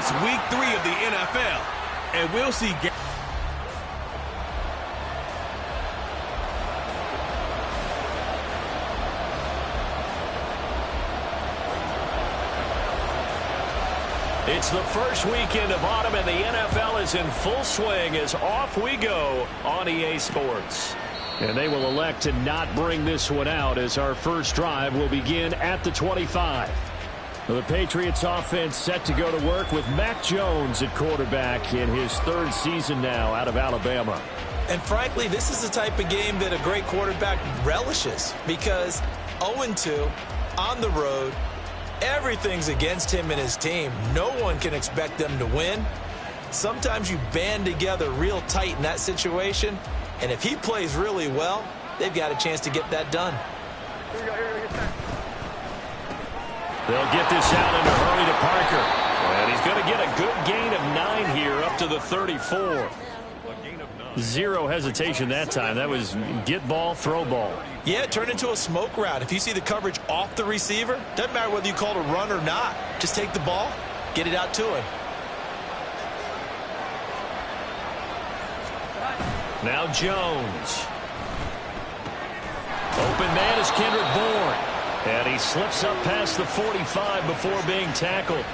It's week 3 of the NFL, and we'll see. It's the first weekend of autumn, and the NFL is in full swing as off we go on EA Sports. And they will elect to not bring this one out as our first drive will begin at the 25. The Patriots offense set to go to work with Mac Jones at quarterback in his 3rd season now out of Alabama. And frankly, this is the type of game that a great quarterback relishes because 0-2 on the road, everything's against him and his team. No one can expect them to win. Sometimes you band together real tight in that situation, and if he plays really well, they've got a chance to get that done. They'll get this out in a hurry to Parker. And he's going to get a good gain of 9 here up to the 34. Zero hesitation that time. That was get ball, throw ball. Yeah, turn into a smoke route. If you see the coverage off the receiver, doesn't matter whether you call it a run or not. Just take the ball, get it out to him. Now Jones. Open man is Kendrick Bourne. And he slips up past the 45 before being tackled.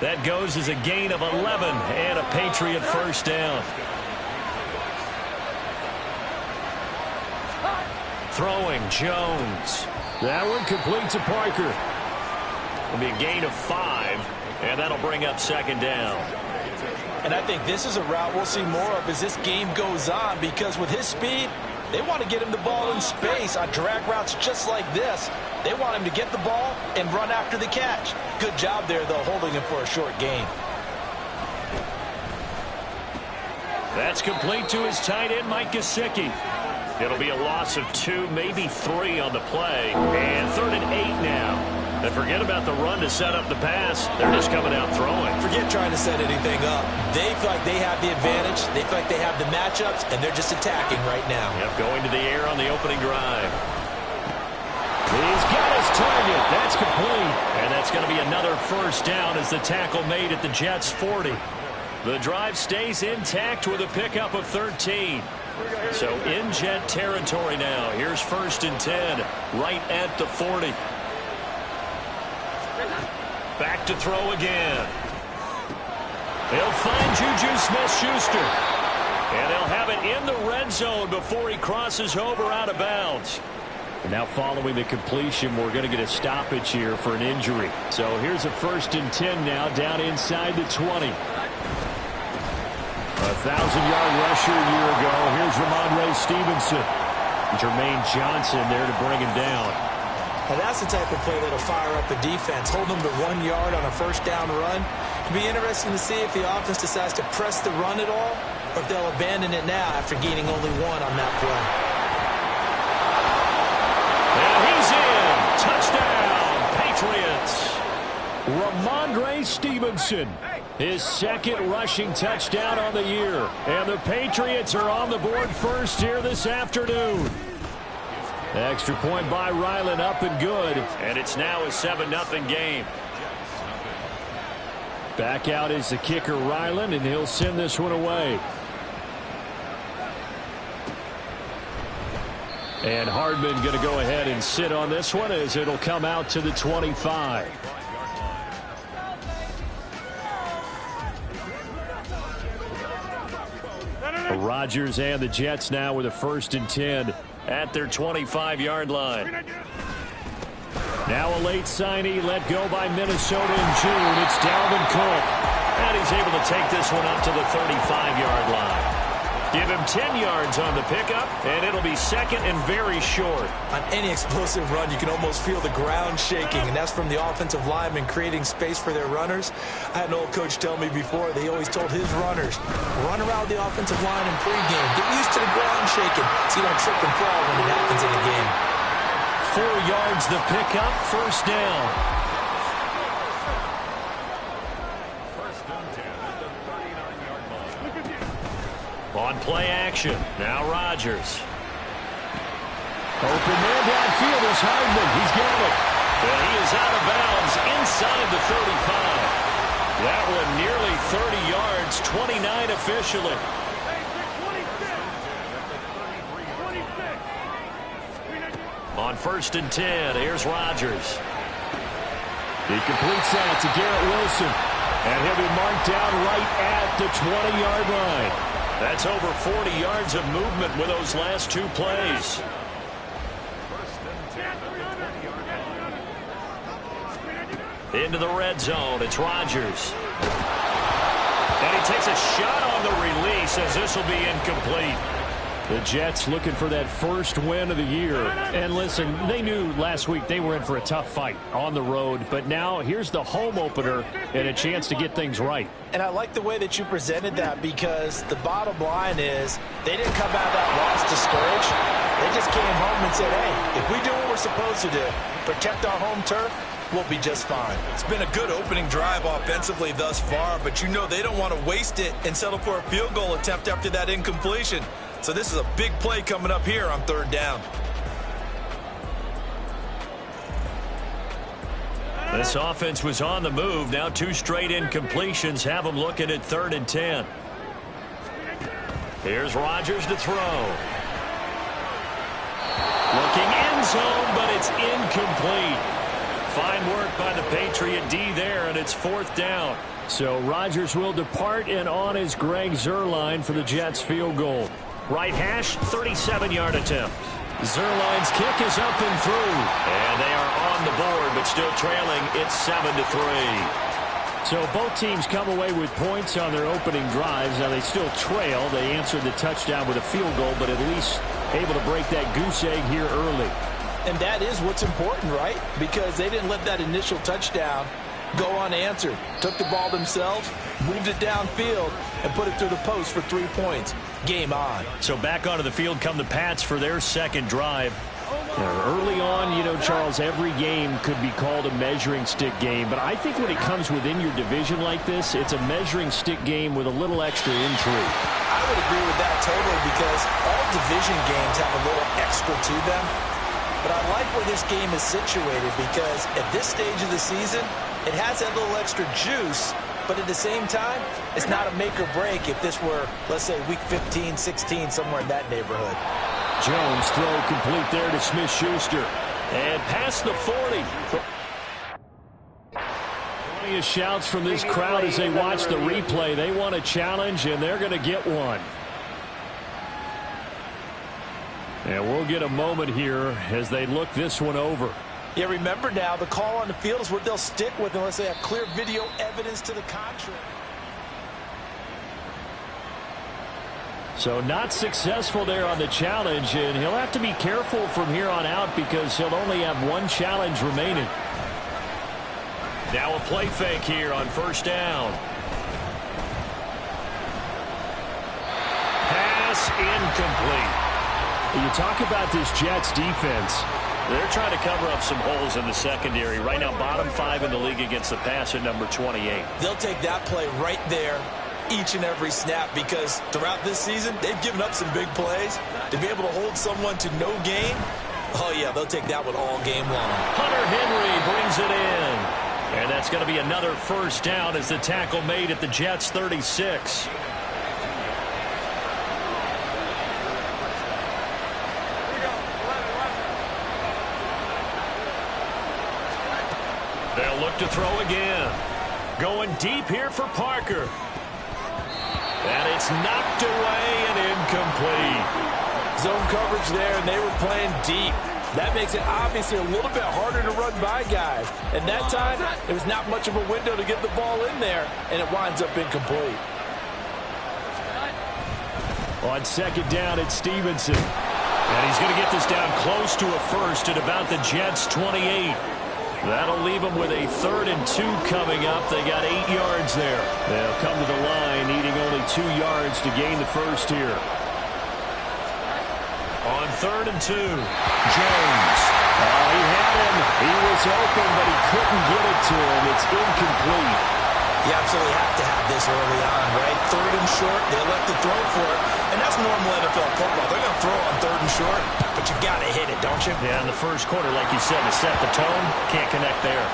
That goes as a gain of 11 and a Patriot first down. Throwing Jones. That one complete to Parker. It'll be a gain of 5, and that'll bring up 2nd down. And I think this is a route we'll see more of as this game goes on because with his speed, they want to get him the ball in space on drag routes just like this. They want him to get the ball and run after the catch. Good job there, though, holding him for a short gain. That's complete to his tight end, Mike Gesicki. It'll be a loss of 2, maybe 3 on the play. And 3rd and 8 now. And forget about the run to set up the pass. They're just coming out throwing. Forget trying to set anything up. They feel like they have the advantage. They feel like they have the matchups, and they're just attacking right now. Yep, going to the air on the opening drive. He's got his target. That's complete. And that's going to be another first down as the tackle made at the Jets' 40. The drive stays intact with a pickup of 13. So in Jet territory now. Here's 1st and 10 right at the 40. Back to throw again. He'll find Juju Smith-Schuster. And they'll have it in the red zone before he crosses over out of bounds. And now following the completion, we're going to get a stoppage here for an injury. So here's a 1st and 10 now down inside the 20. 1,000-yard rusher a year ago. Here's Ramondre Stevenson. Jermaine Johnson there to bring him down. And that's the type of play that'll fire up the defense. Hold them to 1 yard on a first down run. It'll be interesting to see if the offense decides to press the run at all or if they'll abandon it now after gaining only 1 on that play. And he's in. Touchdown, Patriots. Ramondre Stevenson. His 2nd rushing touchdown on the year. And the Patriots are on the board first here this afternoon. Extra point by Ryland up and good. And it's now a 7-0 game. Back out is the kicker Ryland, and he'll send this one away. And Hardman going to go ahead and sit on this one as it'll come out to the 25. Rodgers and the Jets now with a 1st and 10 at their 25-yard line. Now a late signee let go by Minnesota in June. It's Dalvin Cook. And he's able to take this one up to the 35-yard line. Give him 10 yards on the pickup, and it'll be 2nd and very short. On any explosive run, you can almost feel the ground shaking, and that's from the offensive linemen creating space for their runners. I had an old coach tell me before, they always told his runners, run around the offensive line in pregame. Get used to the ground shaking so you don't trip and fall when it happens in a game. 4 yards the pickup, first down. On play action, now Rodgers. Open man downfield is Hardman. He's got it. And he is out of bounds inside the 35. That one nearly 30 yards, 29 officially. On 1st and 10, here's Rodgers. He completes that to Garrett Wilson. And he'll be marked down right at the 20-yard line. That's over 40 yards of movement with those last two plays. Into the red zone, it's Rodgers. And he takes a shot on the release as this will be incomplete. The Jets looking for that first win of the year. And listen, they knew last week they were in for a tough fight on the road. But now here's the home opener and a chance to get things right. And I like the way that you presented that, because the bottom line is they didn't come out of that loss discouraged. They just came home and said, hey, if we do what we're supposed to do, protect our home turf, we'll be just fine. It's been a good opening drive offensively thus far, but you know they don't want to waste it and settle for a field goal attempt after that incompletion. So this is a big play coming up here on 3rd down. This offense was on the move. Now 2 straight incompletions have them looking at 3rd and 10. Here's Rodgers to throw. Looking end zone, but it's incomplete. Fine work by the Patriot D there, and it's 4th down. So Rodgers will depart, and on is Greg Zuerlein for the Jets field goal. Right hash, 37-yard attempt. Zuerlein's kick is up and through. And they are on the board, but still trailing. It's 7-3. So both teams come away with points on their opening drives. Now they still trail. They answered the touchdown with a field goal, but at least able to break that goose egg here early. And that is what's important, right? Because they didn't let that initial touchdown go unanswered. Took the ball themselves, moved it downfield, and put it through the post for 3 points. Game on. So back onto the field come the Pats for their second drive. Early on, you know, Charles, every game could be called a measuring stick game. But I think when it comes within your division like this, it's a measuring stick game with a little extra intrigue. I would agree with that totally, because all division games have a little extra to them. But I like where this game is situated, because at this stage of the season, it has that little extra juice. But at the same time, it's not a make or break if this were, let's say, week 15, 16, somewhere in that neighborhood. Jones throw complete there to Smith-Schuster. And past the 40. Plenty of shouts from this crowd as they watch the replay. They want a challenge, and they're going to get one. And we'll get a moment here as they look this one over. Yeah, remember now, the call on the field is what they'll stick with unless they have clear video evidence to the contrary. So not successful there on the challenge, and he'll have to be careful from here on out because he'll only have one challenge remaining. Now a play fake here on 1st down. Pass incomplete. You talk about this Jets defense. They're trying to cover up some holes in the secondary. Right now, bottom 5 in the league against the pass at number 28. They'll take that play right there each and every snap, because throughout this season, they've given up some big plays. To be able to hold someone to no gain, oh, yeah, they'll take that one all game long. Hunter Henry brings it in. And that's going to be another 1st down as the tackle made at the Jets' 36. They'll look to throw again. Going deep here for Parker. And it's knocked away and incomplete. Zone coverage there, and they were playing deep. That makes it obviously a little bit harder to run by guys. And that time, there was not much of a window to get the ball in there, and it winds up incomplete. On 2nd down, it's Stevenson. And he's going to get this down close to a first at about the Jets' 28. That'll leave them with a 3rd and 2 coming up. They got 8 yards there. They'll come to the line, needing only 2 yards to gain the first here. On 3rd and 2, Jones. He had him. He was open, but he couldn't get it to him. It's incomplete. You absolutely have to have this early on, right? 3rd and short, they elect to throw for it. And that's normal NFL football. They're going to throw on 3rd and short, but you got to hit it, don't you? Yeah, in the first quarter, like you said, to set the tone, can't connect there.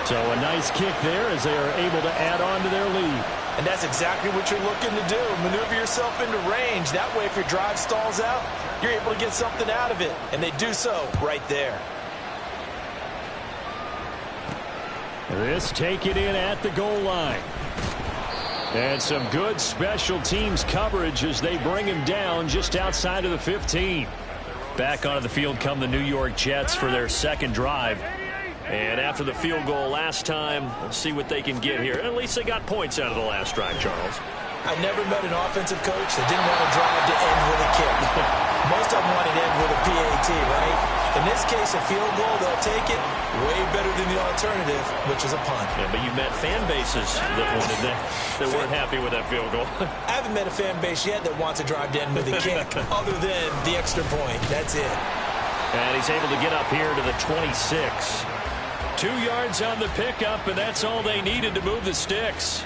So a nice kick there as they are able to add on to their lead. And that's exactly what you're looking to do. Maneuver yourself into range. That way, if your drive stalls out, you're able to get something out of it. And they do so right there. This take it in at the goal line. And some good special teams coverage as they bring him down just outside of the 15. Back onto the field come the New York Jets for their second drive. And after the field goal last time, we'll see what they can get here. At least they got points out of the last drive, Charles. I never met an offensive coach that didn't want to drive to end with a kick. Most of them wanted to end with a PAT, right? In this case, a field goal, they'll take it way better than the alternative, which is a punt. Yeah, but you met fan bases that wanted that weren't happy with that field goal. I haven't met a fan base yet that wants to drive to end with a kick other than the extra point. That's it. And he's able to get up here to the 26. 2 yards on the pickup, and that's all they needed to move the sticks.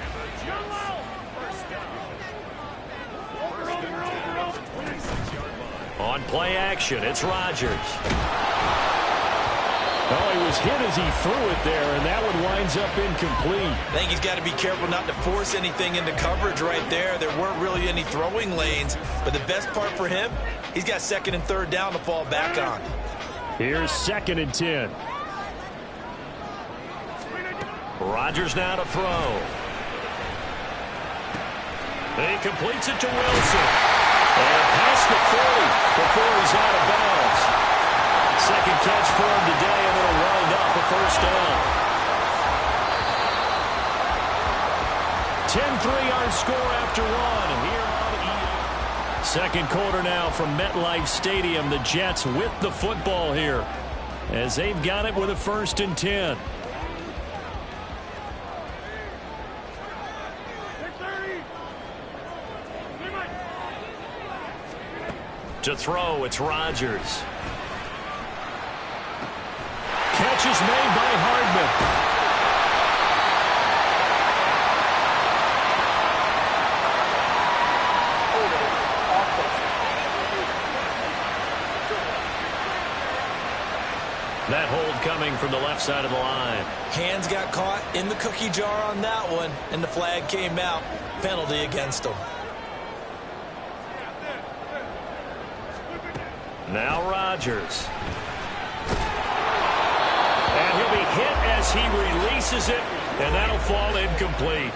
On play action, it's Rodgers. Oh, he was hit as he threw it there, and that one winds up incomplete. I think he's got to be careful not to force anything into coverage right there. There weren't really any throwing lanes, but the best part for him, he's got second and third down to fall back on. Here's 2nd and 10. Rodgers now to throw. He completes it to Wilson. And past the 40 before he's out of bounds. Second catch for him today, and it'll wind up a first down. 10-3 our score after one here on EA. Second quarter now from MetLife Stadium. The Jets with the football here as they've got it with a 1st and 10. To throw, it's Rodgers. Catch is made by Hardman. That hold coming from the left side of the line. Hands got caught in the cookie jar on that one, and the flag came out. Penalty against him. Now Rodgers. And he'll be hit as he releases it, and that'll fall incomplete.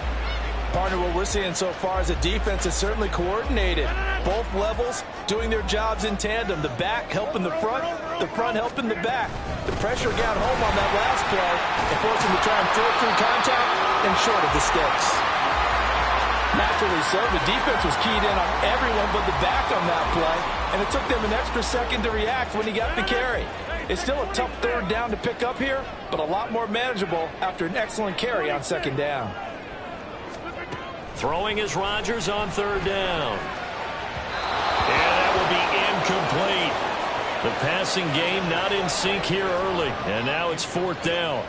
Partner, what we're seeing so far is a defense is certainly coordinated. Both levels doing their jobs in tandem. The back helping the front helping the back. The pressure got home on that last play and forced him to try and throw through contact and short of the sticks. Naturally so, the defense was keyed in on everyone but the back on that play, and it took them an extra second to react when he got the carry. It's still a tough third down to pick up here, but a lot more manageable after an excellent carry on second down. Throwing is Rodgers on third down. And that will be incomplete. The passing game not in sync here early, and now it's 4th down.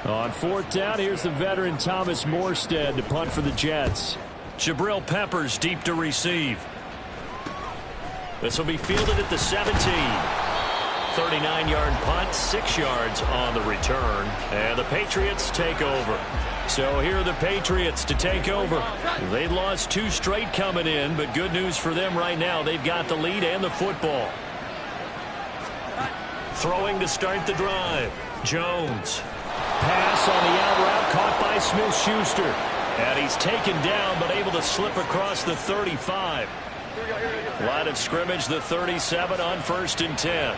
On 4th down, here's the veteran Thomas Morstead to punt for the Jets. Jabril Peppers deep to receive. This will be fielded at the 17. 39-yard punt, 6 yards on the return. And the Patriots take over. So here are the Patriots to take over. They lost 2 straight coming in, but good news for them right now. They've got the lead and the football. Throwing to start the drive. Jones. Pass on the out route caught by Smith-Schuster. And he's taken down but able to slip across the 35. Line of scrimmage, the 37 on 1st and 10.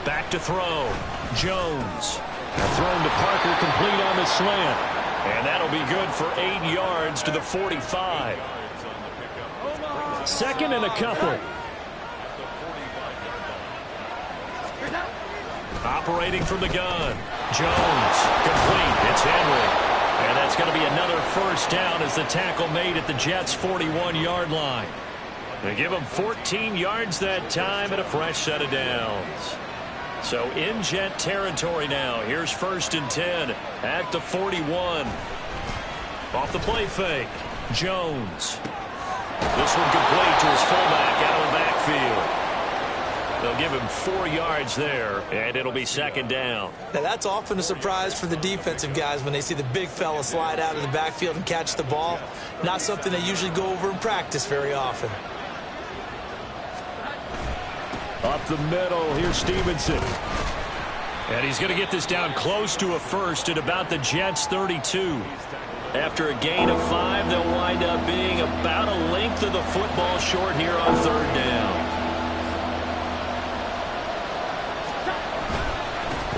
Back to throw. Jones. Thrown to Parker, complete on the slant. And that'll be good for 8 yards to the 45. 2nd and a couple. Operating from the gun. Jones. Complete. It's Henry. And that's going to be another first down as the tackle made at the Jets' 41-yard line. They give them 14 yards that time and a fresh set of downs. So in Jet territory now. Here's 1st and 10 at the 41. Off the play fake. Jones. This one complete to his fullback out of the backfield. They'll give him 4 yards there, and it'll be second down. Now, that's often a surprise for the defensive guys when they see the big fella slide out of the backfield and catch the ball. Not something they usually go over in practice very often. Up the middle, here's Stevenson. And he's going to get this down close to a first at about the Jets' 32. After a gain of 5, they'll wind up being about a length of the football short here on third down.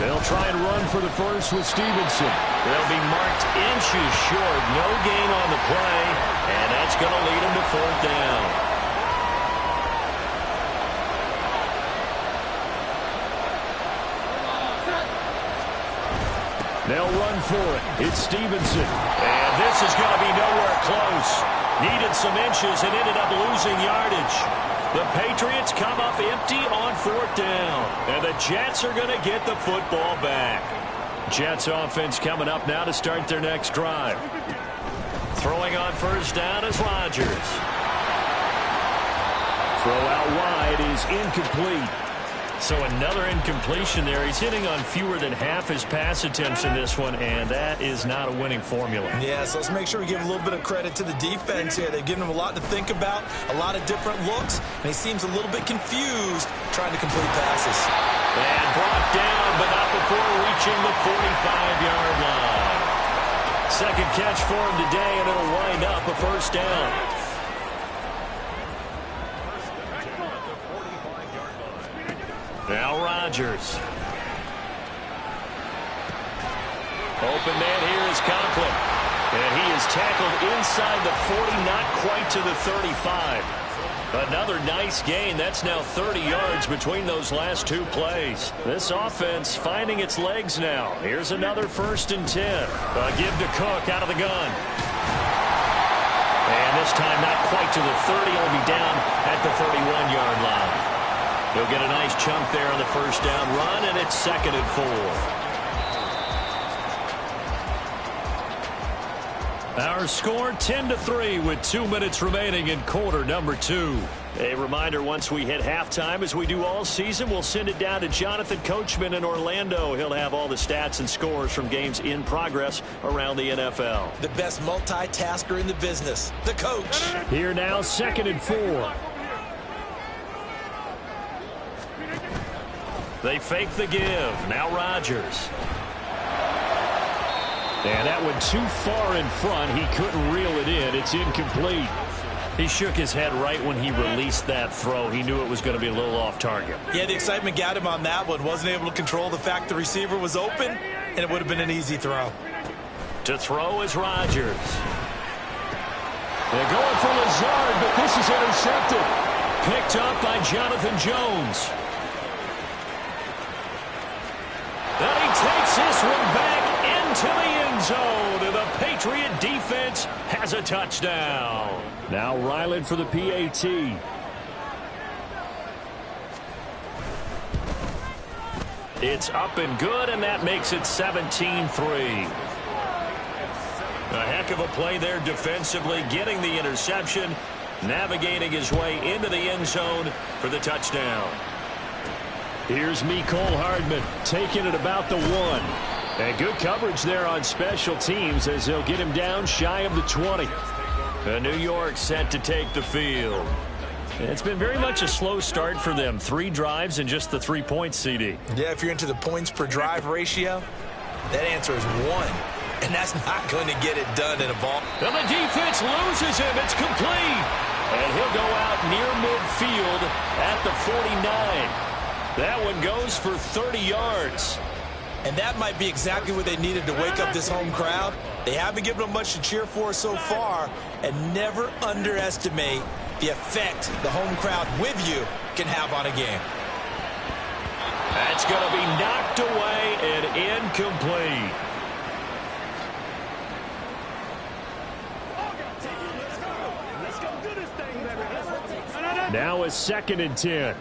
They'll try and run for the first with Stevenson. They'll be marked inches short. No gain on the play, and that's going to lead them to fourth down. They'll run for it. It's Stevenson. And this is going to be nowhere close. Needed some inches and ended up losing yardage. The Patriots come up empty on fourth down. And the Jets are going to get the football back. Jets offense coming up now to start their next drive. Throwing on first down is Rodgers. Throw out wide is incomplete. So another incompletion there. He's hitting on fewer than half his pass attempts in this one, and that is not a winning formula. Yeah, so let's make sure we give a little bit of credit to the defense here. They've given him a lot to think about, a lot of different looks, and he seems a little bit confused trying to complete passes. And brought down, but not before reaching the 45-yard line. Second catch for him today, and it'll wind up a first down. Now Rodgers. Open man here is Conklin. And he is tackled inside the 40, not quite to the 35. Another nice gain. That's now 30 yards between those last 2 plays. This offense finding its legs now. Here's another 1st and 10. A give to Cook out of the gun. And this time not quite to the 30. He'll be down at the 31-yard line. He'll get a nice chunk there on the first down run, and it's 2nd and 4. Our score 10-3 with 2 minutes remaining in quarter number 2. A reminder, once we hit halftime, as we do all season, we'll send it down to Jonathan Coachman in Orlando. He'll have all the stats and scores from games in progress around the NFL. The best multitasker in the business, the coach. Here now, 2nd and 4. They fake the give. Now Rodgers. And that one too far in front. He couldn't reel it in. It's incomplete. He shook his head right when he released that throw. He knew it was going to be a little off target. Yeah, the excitement got him on that one. Wasn't able to control the fact the receiver was open, and it would have been an easy throw. To throw is Rodgers. They're going for Lazard, but this is intercepted. Picked up by Jonathan Jones. And he takes this one back into the end zone, and the Patriot defense has a touchdown. Now Ryland for the PAT. It's up and good, and that makes it 17-3. A heck of a play there defensively, getting the interception, navigating his way into the end zone for the touchdown. Here's Mecole Hardman taking it about the 1. And good coverage there on special teams as they'll get him down shy of the 20. New York set to take the field. It's been very much a slow start for them. 3 drives and just the 3 points, CD. Yeah, if you're into the points per drive ratio, that answer is 1. And that's not going to get it done in a ball. And the defense loses him. It's complete. And he'll go out near midfield at the 49. That one goes for 30 yards. And that might be exactly what they needed to wake up this home crowd. They haven't given them much to cheer for so far. And never underestimate the effect the home crowd with you can have on a game. That's going to be knocked away and incomplete. Now a 2nd and 10.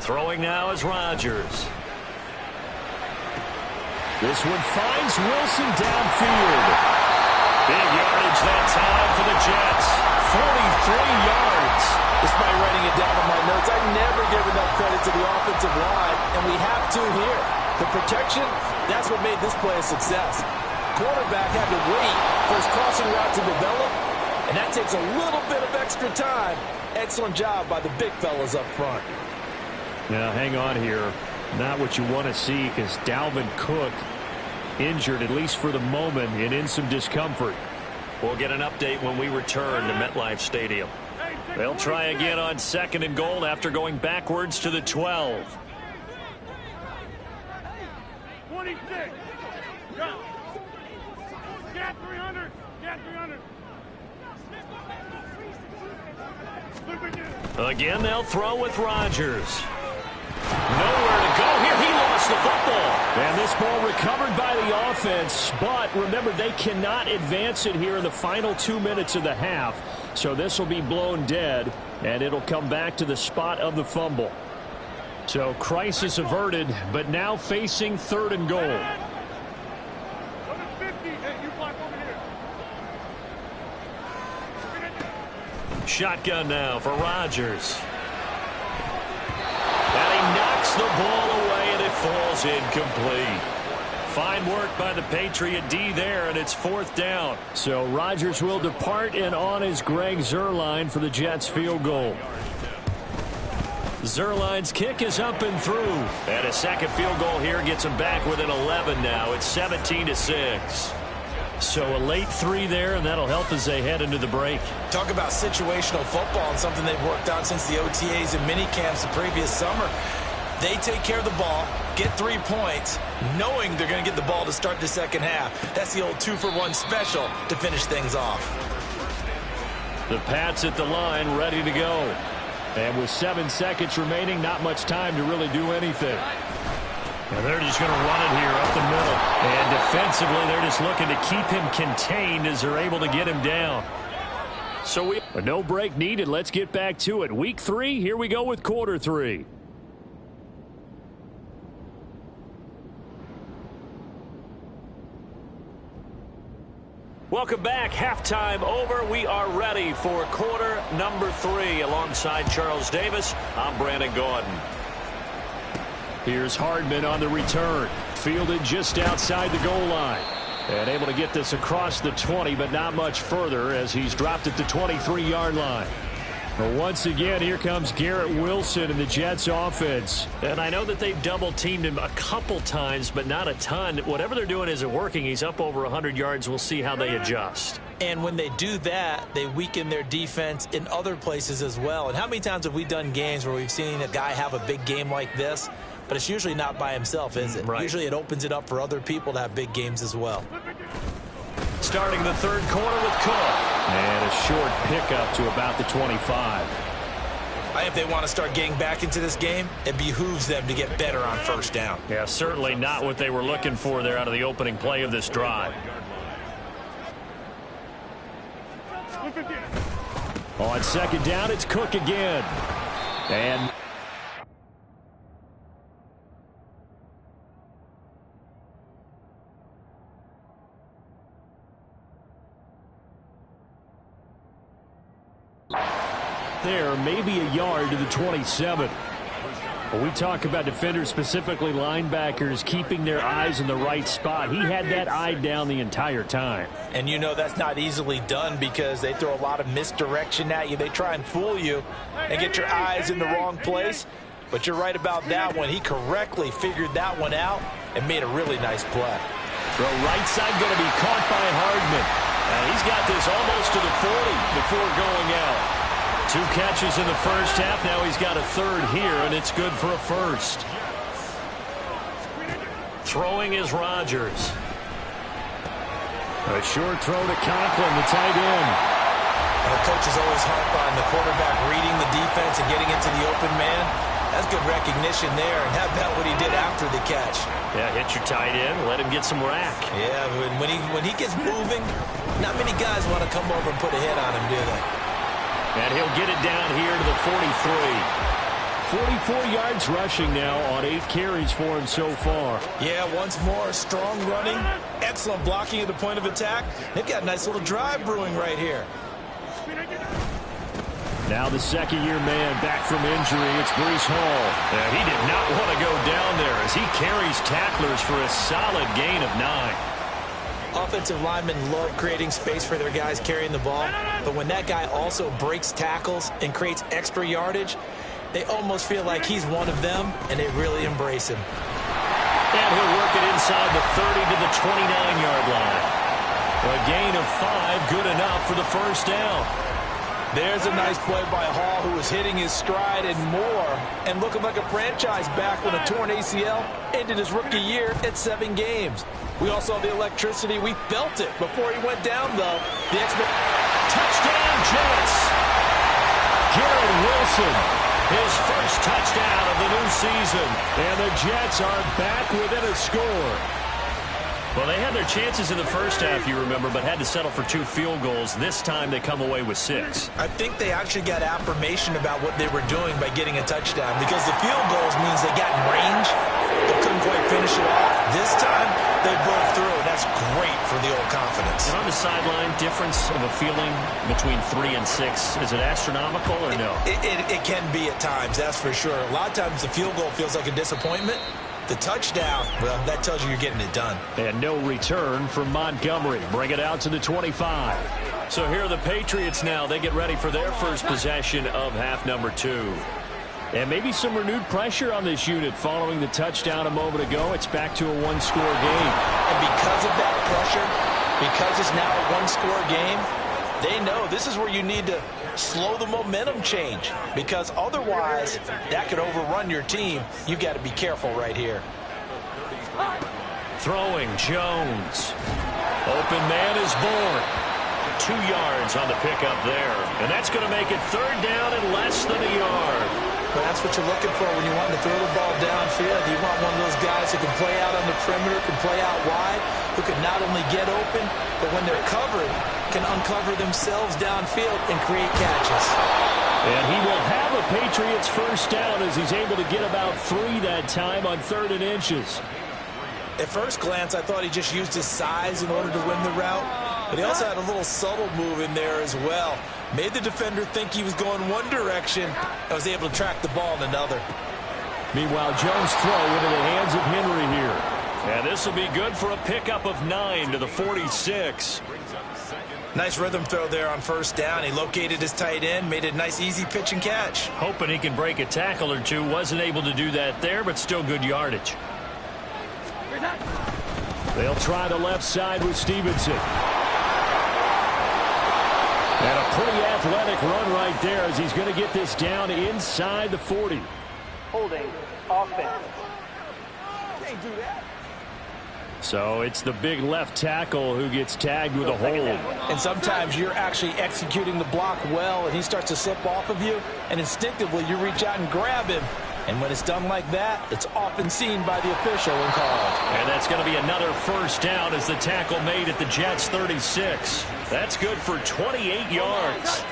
Throwing now is Rodgers. This one finds Wilson downfield. Big yardage that time for the Jets. 43 yards. Despite writing it down on my notes, I never give enough credit to the offensive line, and we have to here. The protection, that's what made this play a success. Quarterback had to wait for his crossing route to develop, and that takes a little bit of extra time. Excellent job by the big fellas up front. Now, hang on here. Not what you want to see, because Dalvin Cook injured, at least for the moment, and in some discomfort. We'll get an update when we return to MetLife Stadium. They'll try again on 2nd and goal after going backwards to the 12. 26. Go. Get 300. Get 300. Again, they'll throw with Rodgers. Nowhere to go here. He lost the football. And this ball recovered by the offense, but remember, they cannot advance it here in the final 2 minutes of the half. So this will be blown dead, and it'll come back to the spot of the fumble. So crisis averted, but now facing 3rd and goal. Go to 50. Hey, you block over here. Shotgun now for Rodgers. And he knocks the ball away, and it falls incomplete. Fine work by the Patriot D there, and it's 4th down. So Rodgers will depart, and on is Greg Zuerlein for the Jets field goal. Zuerlein's kick is up and through. And a second field goal here gets him back within 11 now. It's 17-6. So a late 3 there, and that'll help as they head into the break. Talk about situational football and something they've worked on since the OTAs and mini camps the previous summer. They take care of the ball, get 3 points, knowing they're going to get the ball to start the second half. That's the old 2-for-1 special to finish things off. The Pats at the line, ready to go. And with 7 seconds remaining, not much time to really do anything. And they're just going to run it here up the middle. And defensively, they're just looking to keep him contained as they're able to get him down. So no break needed. Let's get back to it. Week 3, here we go with quarter 3. Welcome back. Halftime over. We are ready for quarter number 3. Alongside Charles Davis, I'm Brandon Gaudin. Here's Hardman on the return. Fielded just outside the goal line. And able to get this across the 20, but not much further as he's dropped it to 23-yard line. But once again, here comes Garrett Wilson in the Jets offense. And I know that they've double-teamed him a couple times, but not a ton. Whatever they're doing isn't working. He's up over 100 yards. We'll see how they adjust. And when they do that, they weaken their defense in other places as well. And how many times have we done games where we've seen a guy have a big game like this, but it's usually not by himself, is it? Right. Usually it opens it up for other people to have big games as well. Starting the third quarter with Cook. And a short pickup to about the 25. If they want to start getting back into this game, it behooves them to get better on first down. Yeah, certainly not what they were looking for there out of the opening play of this drive. On second down, it's Cook again. And there, maybe a yard to the 27. When we talk about defenders, specifically linebackers, keeping their eyes in the right spot, he had that eye down the entire time. And you know that's not easily done because they throw a lot of misdirection at you. They try and fool you and get your eyes in the wrong place. But you're right about that one. He correctly figured that one out and made a really nice play. Throw right side going to be caught by Hardman. And he's got this almost to the 40 before going out. 2 catches in the first half. Now he's got a third here, and it's good for a first. Throwing is Rodgers. A short throw to Conklin, the tight end. And the coach is always harp on the quarterback reading the defense and getting into the open man. That's good recognition there. And how about what he did after the catch? Yeah, hit your tight end. Let him get some rack. Yeah, when he gets moving, not many guys want to come over and put a hit on him, do they? And he'll get it down here to the 43. 44 yards rushing now on 8 carries for him so far. Yeah, once more, strong running, excellent blocking at the point of attack. They've got a nice little drive brewing right here. Now the second-year man back from injury. It's Breece Hall. And he did not want to go down there as he carries tacklers for a solid gain of 9. Offensive linemen love creating space for their guys carrying the ball, but when that guy also breaks tackles and creates extra yardage, they almost feel like he's one of them, and they really embrace him. And he'll work it inside the 30 to the 29-yard line. A gain of 5, good enough for the first down. There's a nice play by Hall, who was hitting his stride and more, and looking like a franchise back when a torn ACL ended his rookie year at 7 games. We all saw the electricity. We felt it before he went down, though. The touchdown, Jets! Garrett Wilson, his first touchdown of the new season. And the Jets are back within a score. Well, they had their chances in the first half, you remember, but had to settle for 2 field goals. This time they come away with 6. I think they actually got affirmation about what they were doing by getting a touchdown, because the field goals means they got in range but couldn't quite finish it off. This time they broke through, and that's great for the old confidence. And on the sideline, difference of a feeling between 3 and 6, is it astronomical or no? It can be at times, that's for sure. A lot of times the field goal feels like a disappointment. The touchdown, well, that tells you you're getting it done. And no return from Montgomery. Bring it out to the 25. So here are the Patriots now. They get ready for their first possession of half number 2. And maybe some renewed pressure on this unit following the touchdown a moment ago. It's back to a 1-score game. And because of that pressure, because it's now a 1-score game, they know this is where you need to slow the momentum change, because otherwise that could overrun your team. You've got to be careful right here. Throwing Jones. Open man is born. 2 yards on the pickup there. And that's going to make it 3rd down and less than a yard. But that's what you're looking for when you want to throw the ball downfield. You want one of those guys who can play out on the perimeter, can play out wide, who can not only get open, but when they're covered, can uncover themselves downfield and create catches. And he will have a Patriots first down as he's able to get about 3 that time on 3rd and inches. At first glance, I thought he just used his size in order to win the route, but he also had a little subtle move in there as well. Made the defender think he was going one direction. I was able to track the ball in another. Meanwhile, Jones' throw into the hands of Henry here. And this will be good for a pickup of 9 to the 46. Nice rhythm throw there on first down. He located his tight end, made a nice easy pitch and catch. Hoping he can break a tackle or 2. Wasn't able to do that there, but still good yardage. They'll try the left side with Stevenson. And a pretty athletic run right there as he's going to get this down inside the 40. Holding offense. Can't do that. So it's the big left tackle who gets tagged with a hold. And sometimes you're actually executing the block well, and he starts to slip off of you, and instinctively you reach out and grab him. And when it's done like that, it's often seen by the official and called. And that's going to be another first down as the tackle made at the Jets' 36. That's good for 28 yards.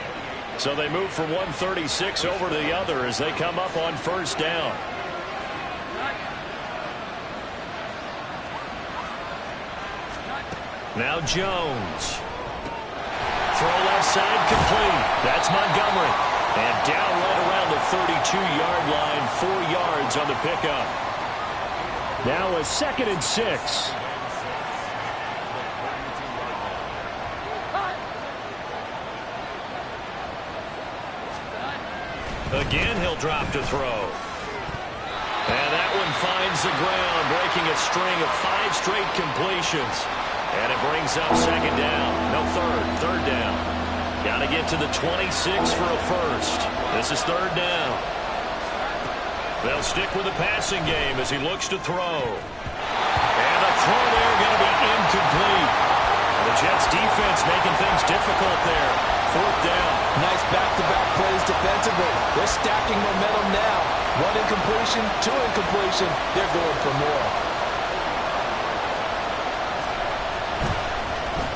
So they move from 136 over to the other as they come up on first down. Now Jones. Throw left side complete. That's Montgomery. And down right around the 32-yard line, 4 yards on the pickup. Now a 2nd and 6. Again, he'll drop to throw. And that one finds the ground, breaking a string of 5 straight completions. And it brings up 2nd down. No, third down. Got to get to the 26 for a first. This is 3rd down. They'll stick with the passing game as he looks to throw. And a throw there going to be incomplete. The Jets defense making things difficult there. 4th down. Nice back-to-back plays defensively. They're stacking momentum now. 1 incompletion, 2 incompletion. They're going for more.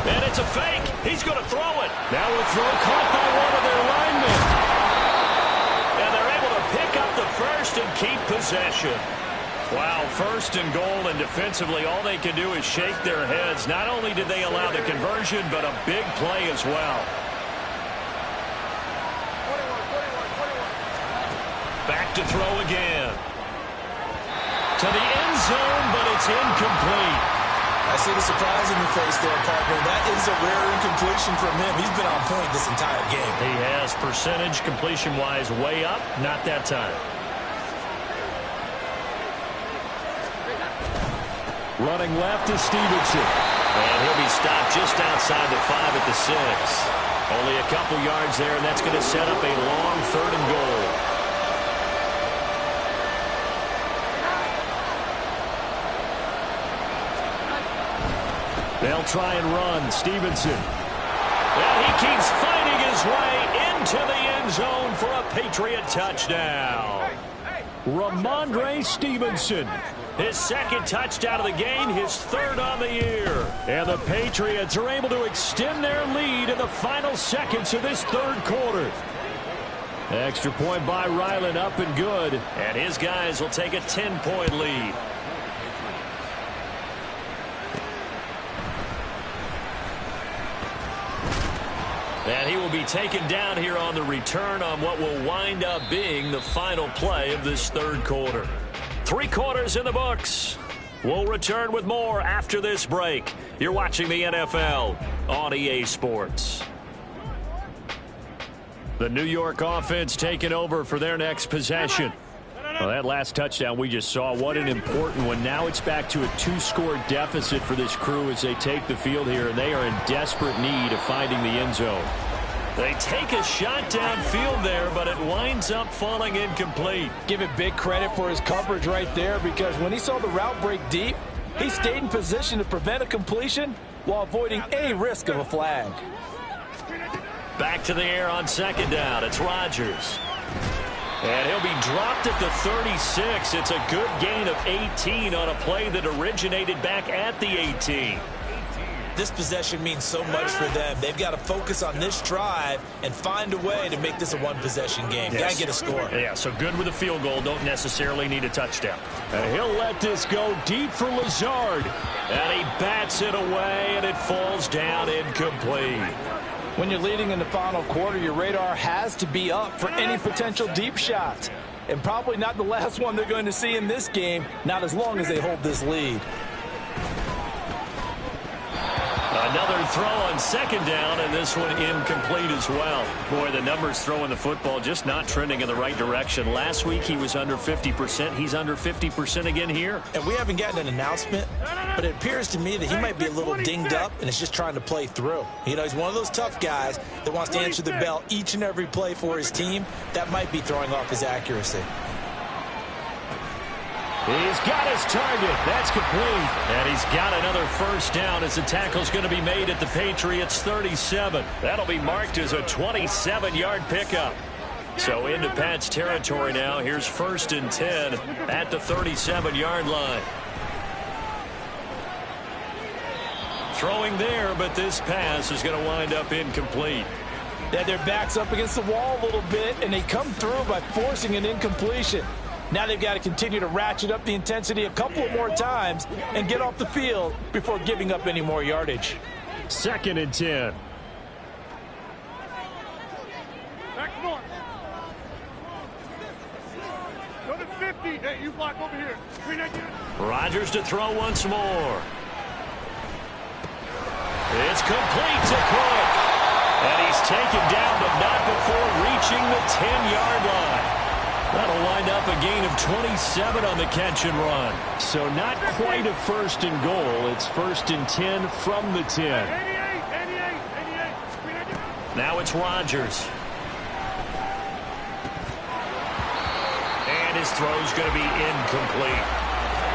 And it's a fake. He's going to throw it. Now a throw caught by one of their linemen. And they're able to pick up the first first and keep possession. Wow, first and goal, and defensively all they can do is shake their heads. Not only did they allow the conversion, but a big play as well. Back to throw again. To the end zone, but it's incomplete. I see the surprise in your face there, partner. That is a rare incompletion from him. He's been on point this entire game. He has percentage completion-wise way up, not that time. Running left is Stevenson. And he'll be stopped just outside the 5 at the 6. Only a couple yards there, and that's going to set up a long 3rd and goal. They'll try and run. Stevenson. And he keeps fighting his way into the end zone for a Patriot touchdown. Ramondre Stevenson. His 2nd touchdown of the game, his 3rd on the year. And the Patriots are able to extend their lead in the final seconds of this 3rd quarter. Extra point by Ryland, up and good. And his guys will take a 10-point lead. And he will be taken down here on the return on what will wind up being the final play of this 3rd quarter. 3 quarters in the books. We'll return with more after this break. You're watching the NFL on EA Sports. The New York offense taking over for their next possession. Well, that last touchdown we just saw, what an important one. Now it's back to a 2-score deficit for this crew as they take the field here, and they are in desperate need of finding the end zone. They take a shot downfield there, but it winds up falling incomplete. Give it big credit for his coverage right there, because when he saw the route break deep, he stayed in position to prevent a completion while avoiding any risk of a flag. Back to the air on 2nd down. It's Rodgers. And he'll be dropped at the 36. It's a good gain of 18 on a play that originated back at the 18. This possession means so much for them. They've got to focus on this drive and find a way to make this a one-possession game. Yes. Got to get a score. Yeah, so good with a field goal. Don't necessarily need a touchdown. And he'll let this go deep for Lazard. And he bats it away, and it falls down incomplete. When you're leading in the final quarter, your radar has to be up for any potential deep shots. And probably not the last one they're going to see in this game, not as long as they hold this lead. Another throw on 2nd down, and this one incomplete as well. Boy, the numbers throwing the football just not trending in the right direction. Last week he was under 50%. He's under 50% again here. And we haven't gotten an announcement, but it appears to me that he might be a little dinged up and is just trying to play through. You know, he's one of those tough guys that wants to answer the bell each and every play for his team. That might be throwing off his accuracy. He's got his target. That's complete. And he's got another 1st down as the tackle's going to be made at the Patriots 37. That'll be marked as a 27-yard pickup. So into Pat's territory now. Here's 1st and 10 at the 37-yard line. Throwing there, but this pass is going to wind up incomplete. Yeah, their back's up against the wall a little bit, and they come through by forcing an incompletion. Now they've got to continue to ratchet up the intensity a couple of more times and get off the field before giving up any more yardage. 2nd and 10. Back north. Go to 50. Hey, you block over here. Rodgers to throw once more. It's complete to Cook. And he's taken down, but not before reaching the 10-yard line. That'll wind up a gain of 27 on the catch and run. So not quite a 1st and goal. It's 1st and 10 from the 10. 88. Now it's Rodgers. And his throw's going to be incomplete.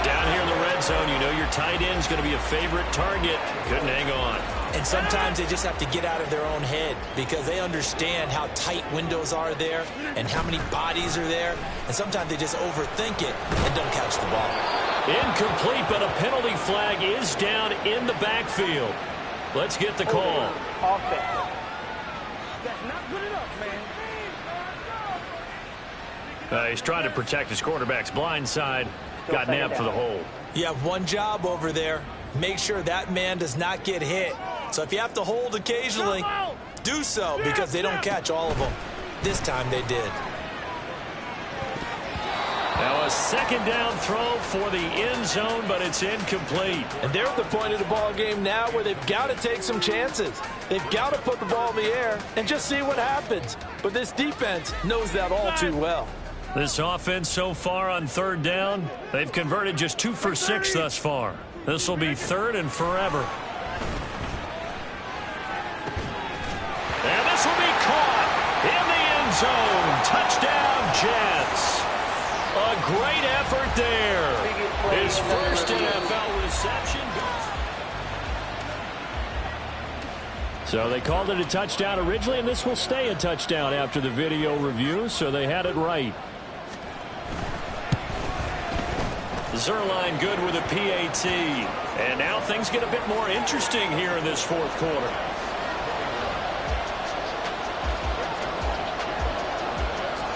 Down here in the red zone, you know your tight end's going to be a favorite target. Couldn't hang on. And sometimes they just have to get out of their own head because they understand how tight windows are there and how many bodies are there. And sometimes they just overthink it and don't catch the ball. Incomplete, but a penalty flag is down in the backfield. Let's get the call. That's not good enough, man. He's trying to protect his quarterback's blind side. Got nabbed for the hold. You have one job over there. Make sure that man does not get hit. So if you have to hold occasionally, do so, because they don't catch all of them. This time they did. Now a second down throw for the end zone, but it's incomplete. And they're at the point of the ball game now where they've got to take some chances. They've got to put the ball in the air and just see what happens. But this defense knows that all too well. This offense so far on third down, they've converted just 2 for 6 thus far. This will be 3rd and forever. And this will be caught in the end zone. Touchdown, Jets. A great effort there. His first NFL reception. So they called it a touchdown originally, and this will stay a touchdown after the video review, so they had it right. Zuerlein good with a PAT. And now things get a bit more interesting here in this fourth quarter.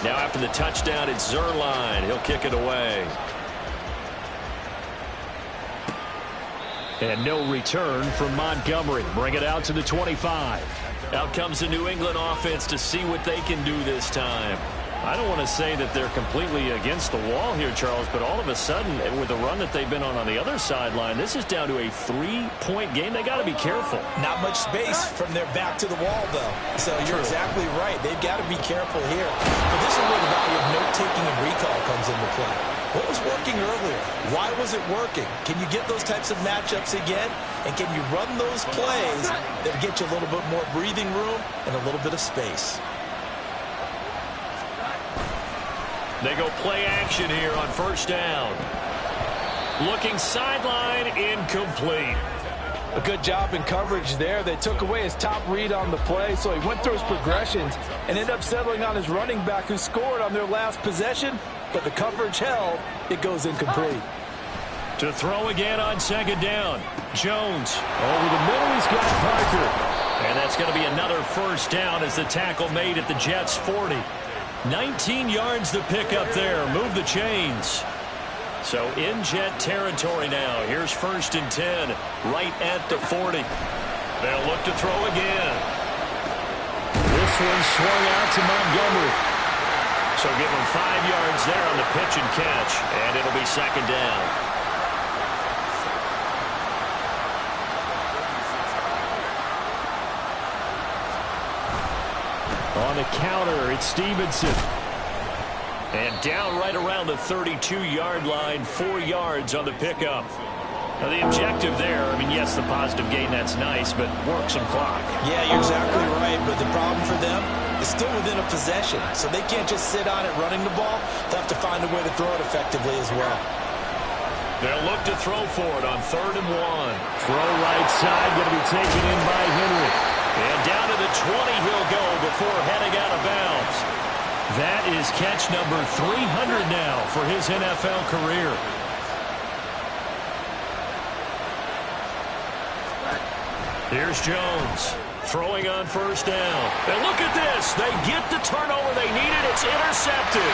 Now after the touchdown, it's Zuerlein. He'll kick it away. And no return from Montgomery. Bring it out to the 25. Out comes the New England offense to see what they can do this time. I don't want to say that they're completely against the wall here, Charles, but all of a sudden, with the run that they've been on the other sideline, this is down to a 3-point game. They got to be careful. Not much space from their back to the wall, though. So you're exactly right. They've got to be careful here. But this is where the value of note-taking and recall comes into play. What was working earlier? Why was it working? Can you get those types of matchups again? And can you run those plays that get you a little bit more breathing room and a little bit of space? They go play action here on first down. Looking sideline, incomplete. A good job in coverage there. They took away his top read on the play, so he went through his progressions and ended up settling on his running back who scored on their last possession, but the coverage held. It goes incomplete. To throw again on second down. Jones. Over the middle, he's got Parker. And that's going to be another first down as the tackle made at the Jets' 40. 19 yards to pick up there. Move the chains. So in Jet territory now. Here's 1st and 10. Right at the 40. They'll look to throw again. This one swung out to Montgomery. So give him 5 yards there on the pitch and catch. And it'll be second down. On the counter, it's Stevenson. And down right around the 32-yard line, 4 yards on the pickup. Now the objective there, I mean, yes, the positive gain, that's nice, but work some clock. Yeah, you're exactly right, but the problem for them is still within a possession, so they can't just sit on it running the ball. They'll have to find a way to throw it effectively as well. They'll look to throw for it on 3rd and 1. Throw right side, going to be taken in by Henry. And down to the 20 he'll go before heading out of bounds. That is catch number 300 now for his NFL career. Here's Jones throwing on first down. And look at this. They get the turnover they needed. It's intercepted.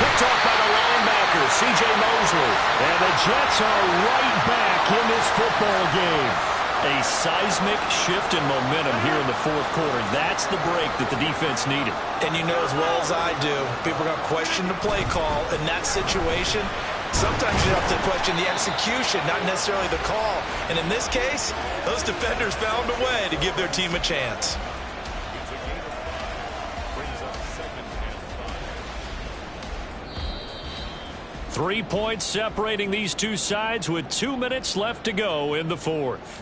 Picked off by the linebacker, C.J. Mosley. And the Jets are right back in this football game. A seismic shift in momentum here in the fourth quarter. That's the break that the defense needed. And you know as well as I do, people are going to question the play call in that situation. Sometimes you have to question the execution, not necessarily the call. And in this case, those defenders found a way to give their team a chance. Three points separating these two sides with 2 minutes left to go in the fourth.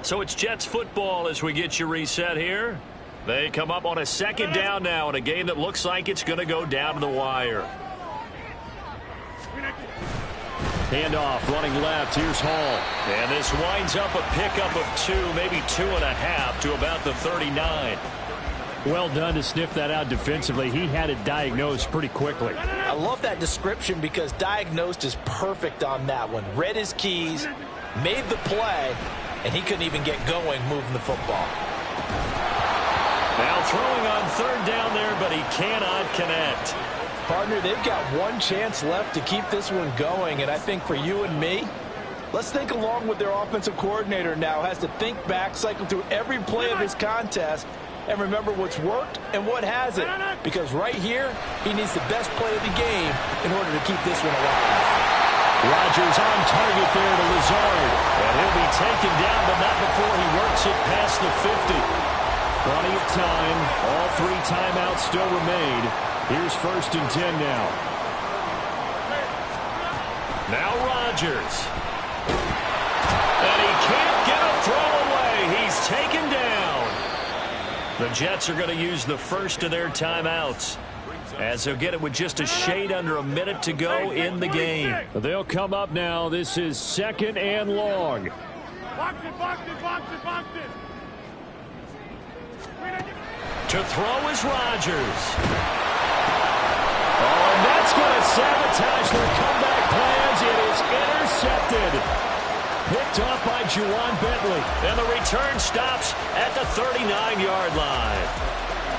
So it's Jets football as we get you reset here. They come up on a second down now in a game that looks like it's going to go down to the wire. Handoff, running left. Here's Hall. And this winds up a pickup of 2, maybe 2.5 to about the 39. Well done to sniff that out defensively. He had it diagnosed pretty quickly. I love that description because diagnosed is perfect on that one. Read his keys, made the play, and he couldn't even get going moving the football. Now throwing on third down there, but he cannot connect. Partner, they've got one chance left to keep this one going, and I think for you and me, let's think along with their offensive coordinator now. Has to think back, cycle through every play of this contest, and remember what's worked and what hasn't. Because right here, he needs the best play of the game in order to keep this one alive. Rodgers on target there to Lazard. And he'll be taken down, but not before he works it past the 50. Plenty of time. All 3 timeouts still remain. Here's 1st and 10 now. Now Rodgers. And he can't get a throw away. He's taken down. The Jets are going to use the first of their timeouts, as they'll get it with just a shade under a minute to go in the game. They'll come up now. This is 2nd and long. Box it, box it, box it, box it. To throw is Rodgers. Oh, and that's going to sabotage their comeback plans. It is intercepted. Picked off by Juwan Bentley. And the return stops at the 39-yard line.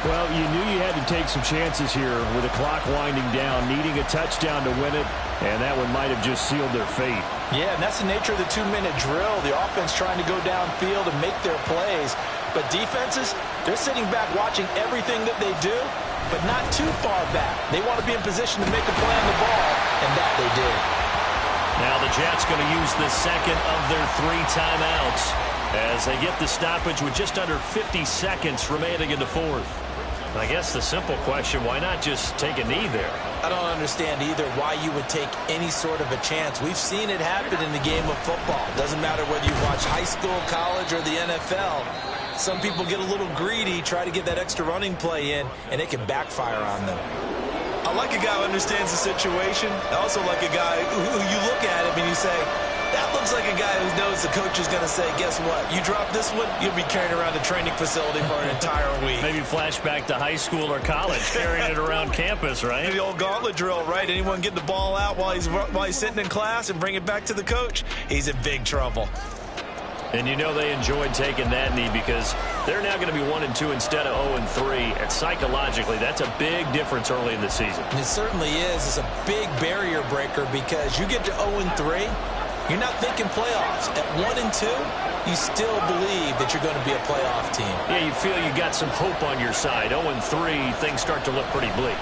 Well, you knew you had to take some chances here with the clock winding down, needing a touchdown to win it, and that one might have just sealed their fate. Yeah, and that's the nature of the 2-minute drill. The offense trying to go downfield and make their plays. But defenses, they're sitting back watching everything that they do, but not too far back. They want to be in position to make a play on the ball, and that they did. Now the Jets going to use the second of their 3 timeouts as they get the stoppage with just under 50 seconds remaining in the 4th. I guess the simple question, why not just take a knee there? I don't understand either why you would take any sort of a chance. We've seen it happen in the game of football. Doesn't matter whether you watch high school, college, or the NFL. Some people get a little greedy, try to get that extra running play in, and it can backfire on them. I like a guy who understands the situation. I also like a guy who you look at him and you say, that looks like a guy who knows the coach is going to say, guess what? You drop this one, you'll be carrying around the training facility for an entire week. Maybe flashback to high school or college, carrying it around campus, right? The old gauntlet drill, right? Anyone get the ball out while he's sitting in class and bring it back to the coach, he's in big trouble. And you know they enjoyed taking that knee because they're now going to be 1-2 instead of 0-3. And psychologically, that's a big difference early in the season. And it certainly is. It's a big barrier breaker because you get to 0-3, you're not thinking playoffs. At 1-2, you still believe that you're going to be a playoff team. Yeah, you feel you got some hope on your side. 0-3, things start to look pretty bleak.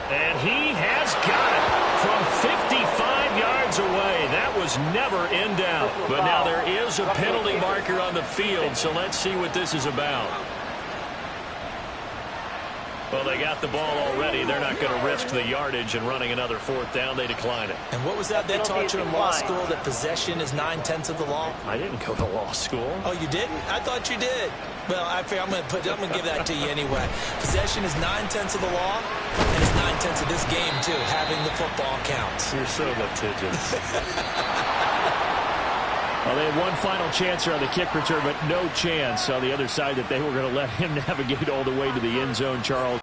And he has got it from 55 yards away. That was never in doubt. But now there is a penalty marker on the field, so let's see what this is about. Well, they got the ball already. They're not going to risk the yardage and running another 4th down. They decline it. And what was that they taught you in law school, that possession is 9/10 of the law? I didn't go to law school. Oh, you didn't? I thought you did. Well, I'm going to give that to you anyway. Possession is 9/10 of the law, and it's 9/10 of this game, too. Having the football counts. You're so litigious. Well, they had one final chance here on the kick return, but no chance on the other side that they were going to let him navigate all the way to the end zone, Charles.